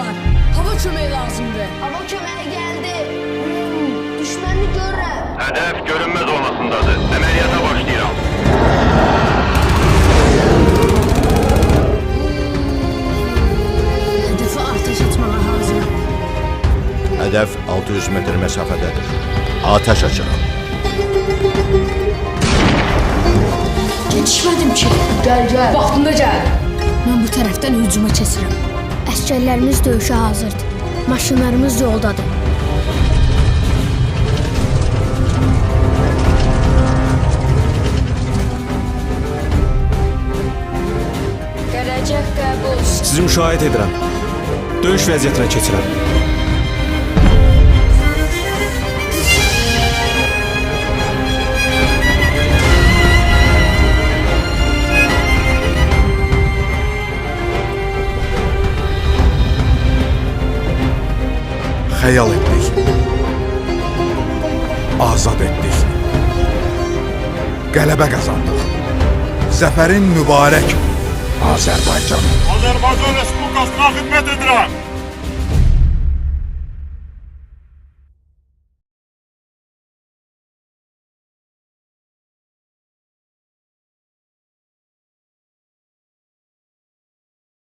var. Hava köməyi lazımdır. Hava köməyi gəldi. Düşməni görürəm. Hədəf görünməz olmasındadır. Əməliyyata başlayıram. Hədəfə atəş açmağa hazıram. Hədəf 600 metr məsafədədir. Atəş açıram. Yetişmədim ki. Gəl. Vaxtında gəl. Mən bu tərəfdən hücuma keçirəm. Əsgərlərimiz döyüşə hazırdır. Maşınlarımız yoldadır. Gələcək qəbul. Sizi müşahidə edirəm. Döyüş vəziyyətinə keçirəm. Xəyal etdik. Azad etdik. Qələbə qazandıq. Zəfərin mübarək Azərbaycan. Azərbaycan Respublikasına xidmət edirəm.